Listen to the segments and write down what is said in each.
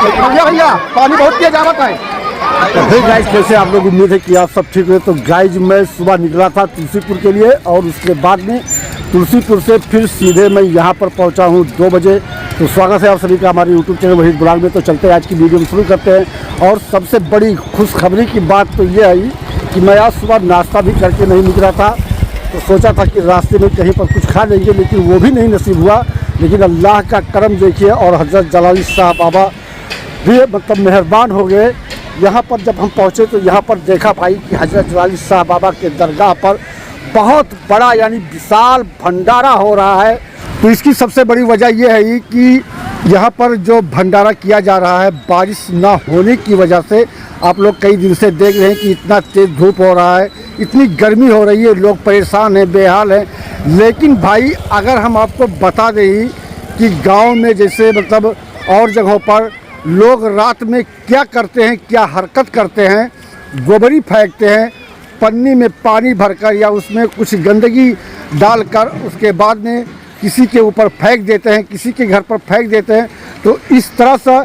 भैया भैया पानी बहुत तेज आवत है। तो फिर गाइज कैसे आप लोग, उम्मीद है कि आप सब ठीक हुए। तो गाइज मैं सुबह निकला था तुलसीपुर के लिए और उसके बाद में तुलसीपुर से फिर सीधे मैं यहाँ पर पहुँचा हूँ 2 बजे। तो स्वागत है आप सभी का हमारे यूट्यूब चैनल वहीद ब्लॉग में। तो चलते हैं आज की वीडियो में शुरू करते हैं। और सबसे बड़ी खुशखबरी की बात तो ये आई कि मैं आज सुबह नाश्ता भी करके नहीं निकला था। तो सोचा था कि रास्ते में कहीं पर कुछ खा लेंगे, लेकिन वो भी नहीं नसीब हुआ। लेकिन अल्लाह का करम देखिए और हज़रत जलाली साहब बाबा भी मतलब मेहरबान हो गए। यहाँ पर जब हम पहुँचे तो यहाँ पर देखा भाई कि हज़रत जलाली साहब बाबा के दरगाह पर बहुत बड़ा यानी विशाल भंडारा हो रहा है। तो इसकी सबसे बड़ी वजह यह है कि यहाँ पर जो भंडारा किया जा रहा है बारिश ना होने की वजह से आप लोग कई दिन से देख रहे हैं कि इतना तेज़ धूप हो रहा है, इतनी गर्मी हो रही है, लोग परेशान हैं, बेहाल हैं। लेकिन भाई अगर हम आपको बता दें कि गांव में जैसे मतलब और जगहों पर लोग रात में क्या करते हैं, क्या हरकत करते हैं, गोबरी फेंकते हैं पन्नी में पानी भरकर या उसमें कुछ गंदगी डालकर, उसके बाद में किसी के ऊपर फेंक देते हैं, किसी के घर पर फेंक देते हैं। तो इस तरह से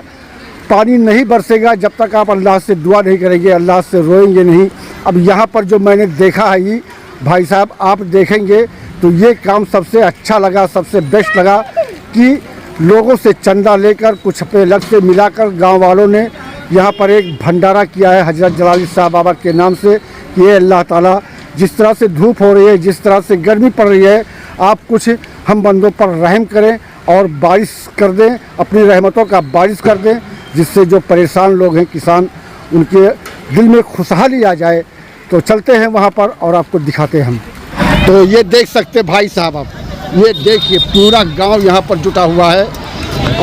पानी नहीं बरसेगा जब तक आप अल्लाह से दुआ नहीं करेंगे, अल्लाह से रोएंगे नहीं। अब यहाँ पर जो मैंने देखा है ये भाई साहब आप देखेंगे तो ये काम सबसे अच्छा लगा, सबसे बेस्ट लगा कि लोगों से चंदा लेकर कुछ अपने लग से मिलाकर गांव वालों ने यहाँ पर एक भंडारा किया है हज़रत जलाली साहब बाबा के नाम से। ये अल्लाह ताला जिस तरह से धूप हो रही है, जिस तरह से गर्मी पड़ रही है, आप कुछ हम बंदों पर रहम करें और बारिश कर दें, अपनी रहमतों का बारिश कर दें, जिससे जो परेशान लोग हैं किसान, उनके दिल में खुशहाली आ जाए। तो चलते हैं वहाँ पर और आपको दिखाते हैं हम। तो ये देख सकते भाई साहब आप, ये देखिए पूरा गांव यहाँ पर जुटा हुआ है।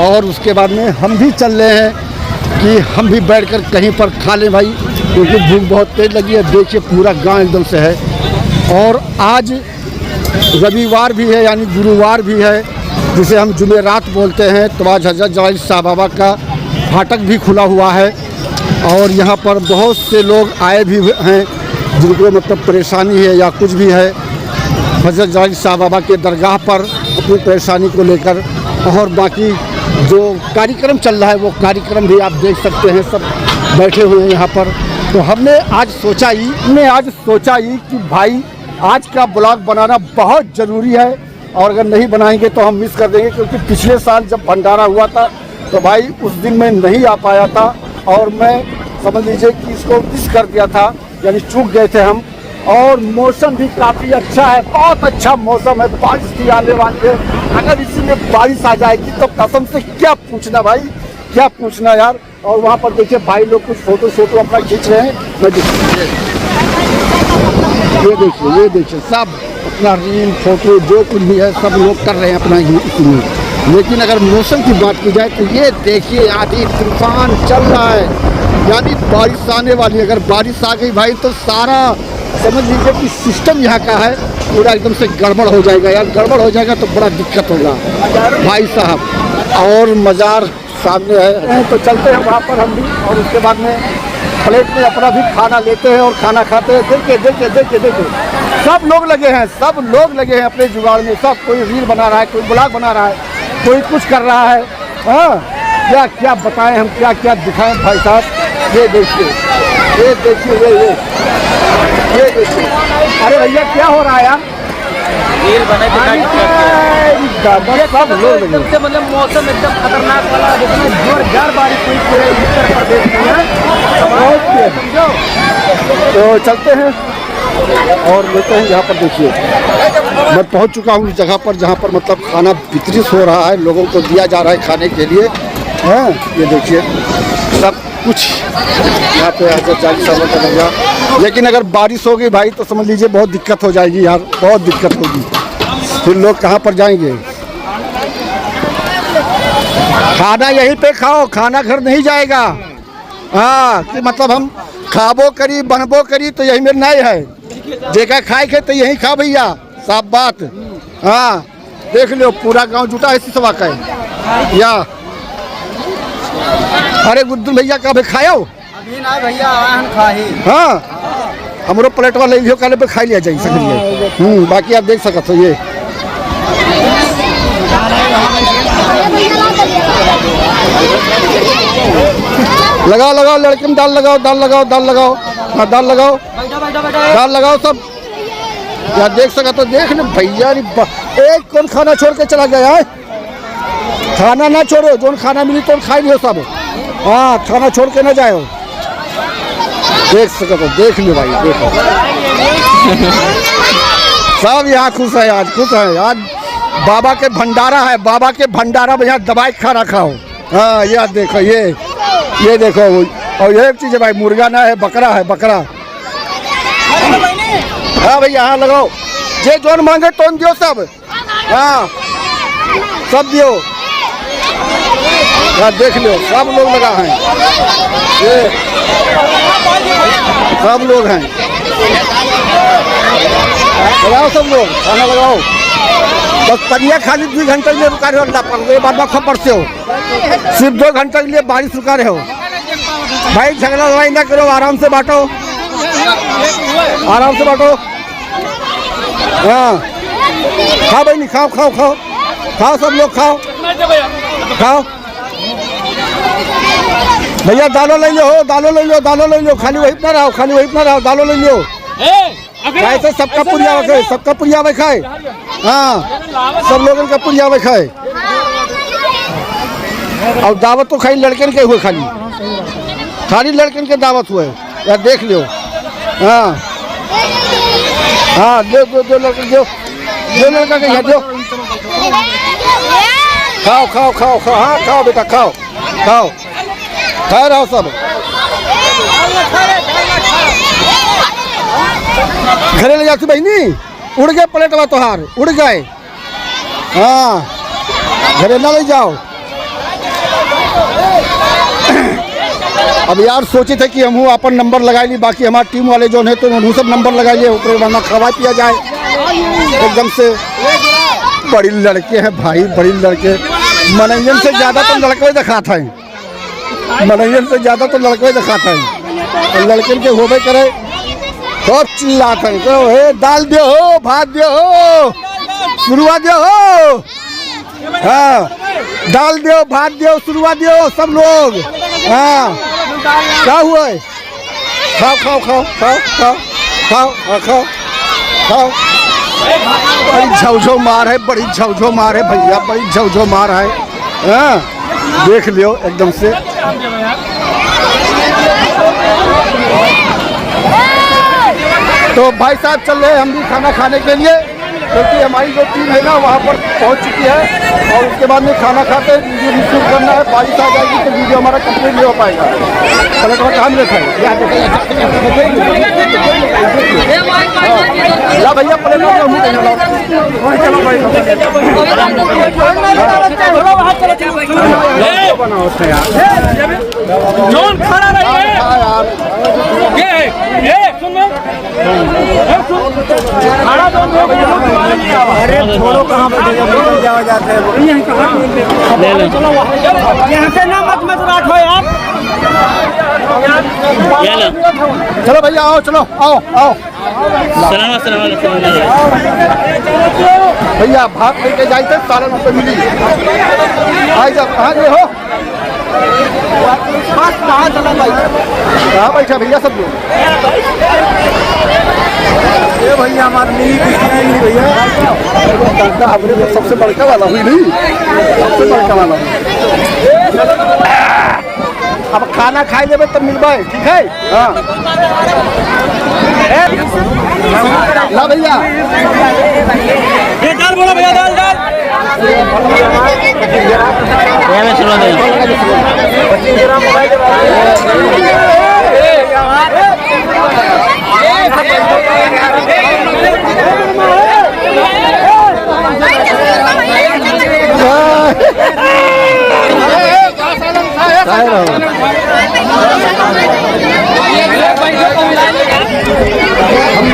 और उसके बाद में हम भी चल रहे हैं कि हम भी बैठकर कहीं पर खा लें भाई, क्योंकि भूख बहुत तेज़ लगी है। देखिए पूरा गांव एकदम से है। और आज रविवार भी है यानी गुरुवार भी है, जिसे हम जुमेरात बोलते हैं। तो आज हज़रत जलाली साहब बाबा का फाटक भी खुला हुआ है और यहाँ पर बहुत से लोग आए भी हैं जिनको मतलब परेशानी है या कुछ भी है, हज़रत जलाली साहब बाबा के दरगाह पर अपनी परेशानी को लेकर। और बाकी जो कार्यक्रम चल रहा है वो कार्यक्रम भी आप देख सकते हैं, सब बैठे हुए हैं यहाँ पर। तो हमने आज सोचा ही कि भाई आज का ब्लॉग बनाना बहुत ज़रूरी है और अगर नहीं बनाएंगे तो हम मिस कर देंगे। क्योंकि पिछले साल जब भंडारा हुआ था तो भाई उस दिन मैं नहीं आ पाया था और मैं समझ लीजिए कि इसको मिस कर दिया था, यानी चूक गए थे हम। और मौसम भी काफ़ी अच्छा है, बहुत अच्छा मौसम है, बारिश भी आने वाली है। अगर इसी में बारिश आ जाएगी तो कसम से क्या पूछना भाई, क्या पूछना यार। और वहाँ पर देखिए भाई लोग कुछ फोटो अपना खींच रहे हैं। ये देखिए सब अपना रील फोटो जो कुछ भी है सब लोग कर रहे हैं अपना इसमें। लेकिन अगर मौसम की बात की जाए तो ये देखिए आधी तूफान चल रहा है, यानी बारिश आने वाली है। अगर बारिश आ गई भाई तो सारा समझ लीजिए कि सिस्टम यहाँ का है पूरा एकदम से गड़बड़ हो जाएगा यार। गड़बड़ हो जाएगा तो बड़ा दिक्कत होगा भाई साहब। और मज़ार सामने है तो चलते हैं वहाँ पर हम भी। और उसके बाद में प्लेट में अपना भी खाना लेते हैं और खाना खाते हैं। देखिए सब लोग लगे हैं अपने जुगाड़ में। सब कोई रील बना रहा है, कोई ब्लॉग बना रहा है, कोई कुछ कर रहा है। हाँ क्या बताएं हम, क्या दिखाएं भाई साहब। ये देखिए अरे भैया क्या हो रहा है यार, रील बने सब लोग मतलब मौसम एकदम खतरनाक वाला, जोरदार बारिश हुई पूरे उत्तर प्रदेश में। तो चलते हैं और लेते हैं। यहाँ पर देखिए मैं पहुँच चुका हूँ उस जगह पर जहाँ पर मतलब खाना वितरित हो रहा है, लोगों को दिया जा रहा है खाने के लिए। हाँ ये देखिए सब कुछ यहाँ पे हज़रत जलाली साहब का दरगाह। लेकिन अगर बारिश होगी भाई तो समझ लीजिए बहुत दिक्कत हो जाएगी यार, बहुत दिक्कत होगी। फिर लोग कहाँ पर जाएंगे, खाना यहीं पे खाओ, खाना घर नहीं जाएगा। हाँ कि मतलब हम खाबो करी बनबो करी तो यही में नहीं है, देखा खाए के तो यहीं खा भैया, साफ बात। हाँ देख लो पूरा गांव जुटा है सिसवा का या। अरे गुड्डू भैया का खाया हो अभी ना भैया खाही। हाँ हमरो प्लेट वाले लियो काले पे खा लिया जाए सकते। बाकी आप देख सकते हो ये लगाओ लगाओ लड़के में दाल लगाओ, दाल लगाओ, दाल लगाओ, हाँ दाल लगाओ, दाल लगाओ सब। यार देख सका तो देख ले भैया, एक कौन खाना छोड़ के चला गया है? खाना ना छोड़ो, जो खाना मिली तो खाई लियो सब। हाँ खाना छोड़ के ना जाओ। देख सका तो देख लो भाई, देखो सब यहाँ खुश है, आज खुश है। आज बाबा के भंडारा है, बाबा के भंडारा में यहाँ दवाई खाना खाओ। हाँ यार देखो ये देखो। और एक चीज़ है भाई, मुर्गा ना है, बकरा है, बकरा। हाँ भैया हाँ लगाओ, जे जोन मांगे तो दियो सब। हाँ सब दियो। यार देख लो सब लोग लगा हैं, ये सब लोग हैं। लगाओ सब लोग खाना लगाओ। बस पनिया खाली 2 घंटे के लिए रुका रहे हो, अल्लाह पर बाद में खबर से हो। सिर्फ 2 घंटे के लिए बारिश रुका रहे हो भाई। झगड़ा लड़ाई ना करो, आराम से बांटो, आराम से बांटो। हाँ खाओ भाई, नहीं खाओ खाओ खाओ खाओ, सब लोग खाओ खाओ। भैया दालो ले लो, दालो ले लो, दालो ले लो। खाली वही ना रहो, खाली वही ना रहो, दालो ले लो। कैसे सबका पुरिया खाए, सबका पुरिया में खाए। हाँ सब लोगों का पुरिया में खाए। और दावत तो खाली लड़कन के हुए, खाली खाली लड़कन के दावत हुए। यार देख लो। हाँ हाँ दो दो दो लड़के दो, दो लड़का के यहाँ दो। खाओ खाओ खाओ खाओ, हाँ खाओ बेटा खाओ खाओ, खा रहा सब। घरे ले जाती बहनी, उड़ गए प्लेट में तोहार, उड़ गए। हाँ घरे ना ले जाओ। अब यार सोचे थे कि हम अपन नंबर लगा ली, बाकी हमारी टीम वाले जो है तो उन्होंने सब नंबर लगा लिए, ऊपर वरना खवा पिया जाए एकदम से। बड़ी लड़के हैं भाई, बड़ी लड़के। मनोरंजन से ज़्यादा तो लड़के दिखाता है, मनोरंजन से ज़्यादा तो लड़के दिखाता है। और लड़के के होबे करे खूब चिल्लाते हैं, तो हे दाल दो हो, भात दो हो, शुरुआत दो हो। हाँ दाल दो, भात दो, शुरुआत दो सब लोग। हाँ क्या हुआ है? खाओ खाओ खाओ खाओ खाओ खाओ खाओ खाओ। बड़ी झौझो मार है, बड़ी झौझो मार है भैया, बड़ी झौझो मार है। हाँ देख लियो एकदम से। तो भाई साहब चल रहे हम भी खाना खाने के लिए, क्योंकि हमारी जो टीम है ना वहाँ पर पहुँच चुकी है। और उसके बाद में खाना खाते वीडियो रिसीव करना है। बारिश आ जाएगी तो वीडियो हमारा कंप्लीट नहीं हो पाएगा। पहले तो कहाँ मिले थे ला भैया, पहले अरे छोड़ो, कहाँ पे जाते हैं यहाँ से ना मत राठो आप। चलो भैया आओ, चलो आओ आओ भैया। भात लेके जाए थे, 17 रुपये मिली। आई जब कहाँ गए हो? कहाँ चला भाई? कहाँ बैठा भैया सब लोग? ये भैया हमारे मिली नहीं भैया, हमने तो सबसे बड़का वाला हुई नहीं, सबसे बड़का वाला हुई। अब खाना खाई लेवे तब मिलबे, ठीक है? हाँ ला भैया, दाल बोलो भैया, दाल दाल हम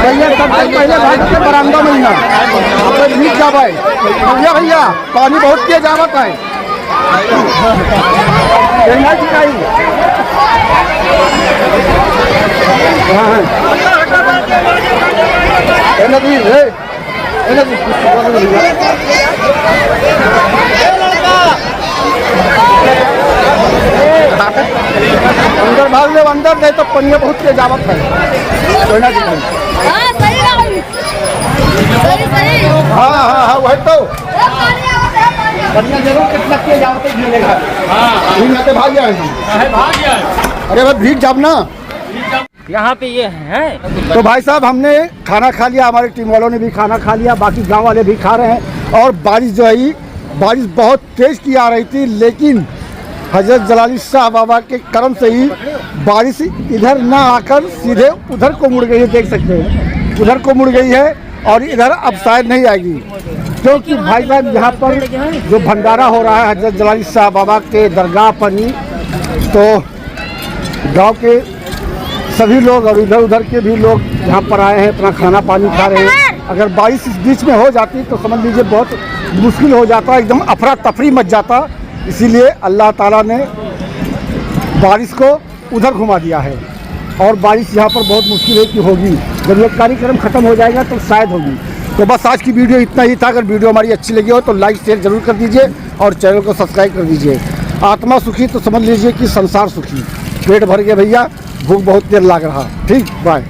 भैया सबसे पहले भाग के बरामदा में ना अपने भीग जावे भैया। भैया पानी बहुत तेज आवत है, नदी है नदी। इधर नहीं तो पनिया बहुत तेज आवत है। कोई ना दिखाई। हाँ सही है, सही सही। हाँ हाँ हाँ वही तो पानी आवत है, पानी आवत पनिया जरूर कितना तेज आवत है झीलेगा। भीड़ में तो भाग जाए हम। अरे भाई भीड़ जाब ना। यहाँ पे ये है। तो भाई साहब हमने खाना खा लिया, हमारी टीम वालों ने भी खाना खा लिया, बाकी गांव वाले भी खा रहे हैं। और बारिश जो है बारिश बहुत तेज की आ रही थी, लेकिन हजरत जलाली शाह बाबा के करम से ही बारिश इधर ना आकर सीधे उधर को मुड़ गई है। देख सकते हैं उधर को मुड़ गई है और इधर अब शायद नहीं आएगी, क्योंकि भाई साहब यहाँ पर जो भंडारा हो रहा है हजरत जलाली शाह बाबा के दरगाह पर ही, तो गांव के सभी लोग और इधर उधर के भी लोग यहाँ पर आए हैं, अपना खाना पानी खा रहे हैं। अगर बारिश इस बीच में हो जाती तो समझ लीजिए बहुत मुश्किल हो जाता, एकदम अफरा तफरी मच जाता। इसीलिए अल्लाह ताला ने बारिश को उधर घुमा दिया है और बारिश यहाँ पर बहुत मुश्किल है कि होगी। जब ये कार्यक्रम ख़त्म हो जाएगा तो शायद होगी। तो बस आज की वीडियो इतना ही था। अगर वीडियो हमारी अच्छी लगी हो तो लाइक शेयर जरूर कर दीजिए और चैनल को सब्सक्राइब कर दीजिए। आत्मा सुखी तो समझ लीजिए कि संसार सुखी। पेट भर गया भैया, भूख बहुत देर लग रहा। ठीक, बाय।